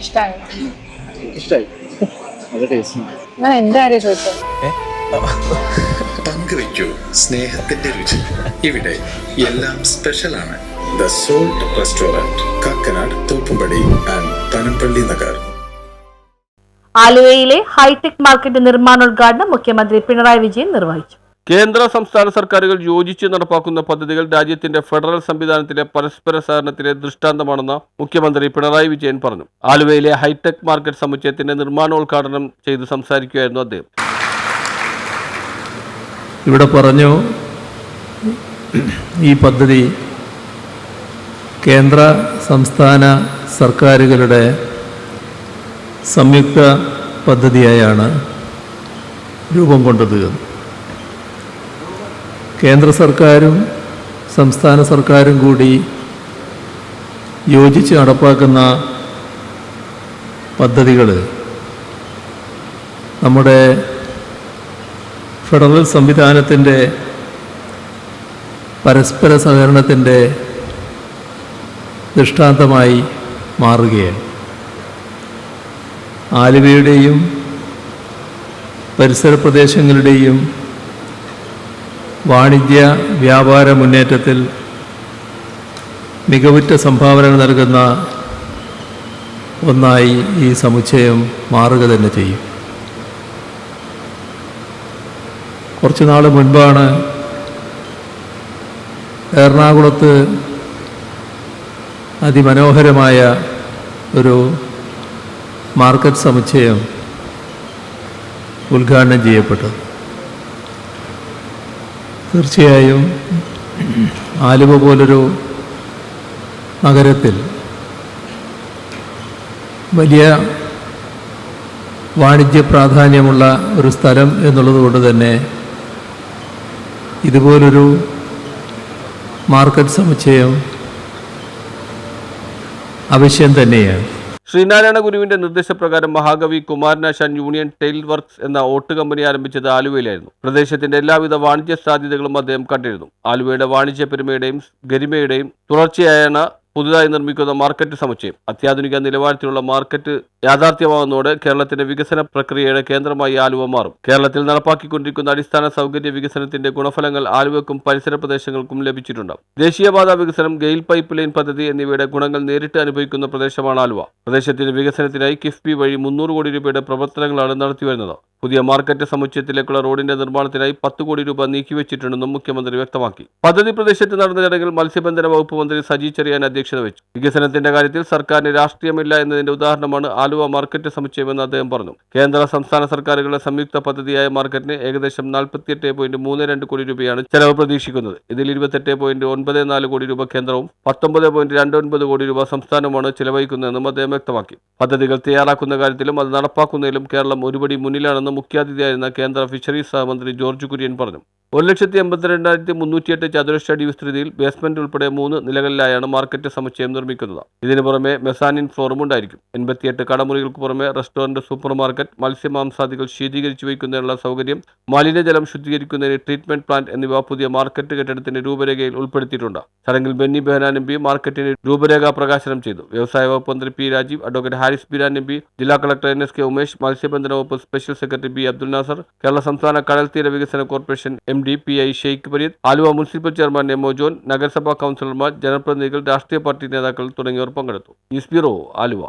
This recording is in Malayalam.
ഇഷ്ടായി. ഇഷ്ടമായി. നല്ല ടേസ്റ്റ്. ഞാൻ എന്റെ കാര്യം ചോദിച്ചത്. പങ്കുവയ്ക്കൂ സ്നേഹത്തിന്റെ രുചി. ഇവിടെ എല്ലാം സ്പെഷ്യലാണ്. The salt restaurant, Kakkanad, Thoppumpady and Panampilly Nagar. ആലുവയിലെ ഹൈടെക് മാർക്കറ്റ് നിർമ്മാണോദ്ഘാടനം മുഖ്യമന്ത്രി പിണറായി വിജയൻ നിർവഹിച്ചു. കേന്ദ്ര സംസ്ഥാന സർക്കാരുകൾ യോജിച്ച് നടപ്പാക്കുന്ന പദ്ധതികൾ രാജ്യത്തിന്റെ ഫെഡറൽ സംവിധാനത്തിലെ പരസ്പര സഹകരണത്തിലെ ദൃഷ്ടാന്തമാണെന്ന് മുഖ്യമന്ത്രി പിണറായി വിജയൻ പറഞ്ഞു. ആലുവയിലെ ഹൈടെക് മാർക്കറ്റ് സമുച്ചയത്തിന്റെ നിർമ്മാണോദ്ഘാടനം ചെയ്ത് സംസാരിക്കുകയായിരുന്നു അദ്ദേഹം. ഇവിടെ പറഞ്ഞു, ഈ പദ്ധതി കേന്ദ്ര സംസ്ഥാന സർക്കാരുകളുടെ സംയുക്ത പദ്ധതിയായാണ് രൂപം കൊണ്ടത്. കേന്ദ്ര സർക്കാരും സംസ്ഥാന സർക്കാരും കൂടി യോജിച്ച് നടപ്പാക്കുന്ന പദ്ധതികൾ നമ്മുടെ ഫെഡറൽ സംവിധാനത്തിൻ്റെ പരസ്പര സഹകരണത്തിൻ്റെ ദൃഷ്ടാന്തമായി മാറുകയാണ്. ആലുവയുടെയും പരിസര പ്രദേശങ്ങളുടെയും വാണിജ്യ വ്യാപാര മുന്നേറ്റത്തിൽ മികവുറ്റ സംഭാവനകൾ നൽകുന്ന ഒന്നായി ഈ സമുച്ചയം മാറുക തന്നെ ചെയ്യും. കുറച്ച് നാൾ മുൻപാണ് എറണാകുളത്ത് അതിമനോഹരമായ ഒരു മാർക്കറ്റ് സമുച്ചയം ഉദ്ഘാടനം ചെയ്യപ്പെട്ടത്. തീർച്ചയായും ആലുവ പോലൊരു നഗരത്തിൽ വലിയ വാണിജ്യ പ്രാധാന്യമുള്ള ഒരു സ്ഥലം എന്നുള്ളത് കൊണ്ട് തന്നെ ഇതുപോലൊരു മാർക്കറ്റ് സമുച്ചയം ആവശ്യം തന്നെയാണ്. ശ്രീനാരായണ ഗുരുവിന്റെ നിർദ്ദേശപ്രകാരം മഹാകവി കുമാരനാശാൻ യൂണിയൻ ടൈൽ വർക്ക്സ് എന്ന ഓട്ട് കമ്പനി ആരംഭിച്ചത് ആലുവയിലായിരുന്നു. പ്രദേശത്തിന്റെ എല്ലാവിധ വാണിജ്യ സാധ്യതകളും അദ്ദേഹം കണ്ടിരുന്നു. ആലുവയുടെ വാണിജ്യ പെരുമയുടെയും ഗരിമയുടെയും തുടർച്ചയായാണ് പുതുതായി നിർമ്മിക്കുന്ന മാർക്കറ്റ് സമുച്ചയം. അത്യാധുനിക നിലവാരത്തിലുള്ള മാർക്കറ്റ് യാഥാർത്ഥ്യമാകുന്നതോടെ കേരളത്തിന്റെ വികസന പ്രക്രിയയുടെ കേന്ദ്രമായി ആലുവ മാറും. കേരളത്തിൽ നടപ്പാക്കിക്കൊണ്ടിരിക്കുന്ന അടിസ്ഥാന സൗകര്യ വികസനത്തിന്റെ ഗുണഫലങ്ങൾ ആലുവക്കും പരിസര പ്രദേശങ്ങൾക്കും ലഭിച്ചിട്ടുണ്ട്. ദേശീയപാത വികസനം, ഗെയിൽ പൈപ്പ് ലൈൻ പദ്ധതി എന്നിവയുടെ ഗുണങ്ങൾ നേരിട്ട് അനുഭവിക്കുന്ന പ്രദേശമാണ് ആലുവ. പ്രദേശത്തിന്റെ വികസനത്തിനായി കിഫ്ബി വഴി 300 കോടി രൂപയുടെ പ്രവർത്തനങ്ങളാണ് നടത്തിവരുന്നത്. പുതിയ മാർക്കറ്റ് സമുച്ചയത്തിലേക്കുള്ള റോഡിന്റെ നിർമ്മാണത്തിനായി 10 കോടി രൂപ നീക്കിവെച്ചിട്ടുണ്ടെന്നും മുഖ്യമന്ത്രി വ്യക്തമാക്കി. പദ്ധതി പ്രദേശത്ത് നടന്ന ചടങ്ങിൽ മത്സ്യബന്ധന വകുപ്പ് മന്ത്രി സജി ചെറിയാൻ അധ്യക്ഷത വഹിച്ചു. വികസനത്തിന്റെ കാര്യത്തിൽ സർക്കാരിന് രാഷ്ട്രീയമില്ല എന്നതിന്റെ ഉദാഹരണമാണ് ആലുവ മാർക്കറ്റ് സമുച്ചയമെന്ന് അദ്ദേഹം പറഞ്ഞു. കേന്ദ്ര സംസ്ഥാന സർക്കാരുകളുടെ സംയുക്ത പദ്ധതിയായ മാർക്കറ്റിന് ഏകദേശം 48.32 കോടി രൂപയാണ് ചെലവ് പ്രതീക്ഷിക്കുന്നത്. ഇതിൽ 28.94 കോടി രൂപ കേന്ദ്രവും 19.29 കോടി രൂപ സംസ്ഥാനവുമാണ് ചെലവഴിക്കുന്നതെന്നും അദ്ദേഹം വ്യക്തമാക്കി. പദ്ധതികൾ തയ്യാറാക്കുന്ന കാര്യത്തിലും അത് നടപ്പാക്കുന്നതിലും കേരളം ഒരുപടി മുന്നിലാണെന്ന് മുഖ്യാതിഥിയായിരുന്ന കേന്ദ്ര ഫിഷറീസ് സഹമന്ത്രി ജോർജ് കുര്യൻ പറഞ്ഞു. 1,82,308 ചതുരശ്ര അടി വിസ്തൃതിയിൽ ബേസ്മെന്റ് ഉൾപ്പെടെ 3 നിലകളിലായാണ് മാർക്കറ്റ് സമുച്ചയം നിർമ്മിക്കുന്നത്. ഇതിനു പുറമെ മെസാനിൻ ഫ്ലോറും ഉണ്ടായിരിക്കും. 88 കടമുറികൾക്ക് പുറമെ റെസ്റ്റോറന്റ്, സൂപ്പർ മാർക്കറ്റ്, മത്സ്യമാംസാദികൾ ശീതീകരിച്ചു വയ്ക്കുന്നതിനുള്ള സൗകര്യം, മലിനജലം ശുദ്ധീകരിക്കുന്നതിന് ട്രീറ്റ്മെന്റ് പ്ലാന്റ് എന്നിവ പുതിയ മാർക്കറ്റ് കെട്ടിടത്തിന്റെ രൂപരേഖയിൽ ഉൾപ്പെടുത്തിയിട്ടുണ്ട്. ചടങ്ങിൽ ബെന്നി ബെഹനാൻ എം പി മാർക്കറ്റിന് രൂപരേഖ പ്രകാശനം ചെയ്തു. വ്യവസായ വകുപ്പ് മന്ത്രി P Rajeev, advocate Haris Biran M P, ജില്ലാ കളക്ടർ NSK ഉമേഷ്, മത്സ്യബന്ധന വകുപ്പ് special secretary B Abdul Nasser, Kerala സംസ്ഥാന കടൽത്തീര വികസന corporation MD PI Sheikh Pareed, Aluva municipal chairman MO John, നഗരസഭാ കൗൺസിലർമാർ, ജനപ്രതിനിധികൾ, രാഷ്ട്രീയ പാർട്ടി നേതാക്കൾ തുടങ്ങിയവർ പങ്കെടുത്തു. News bureau, Aluva.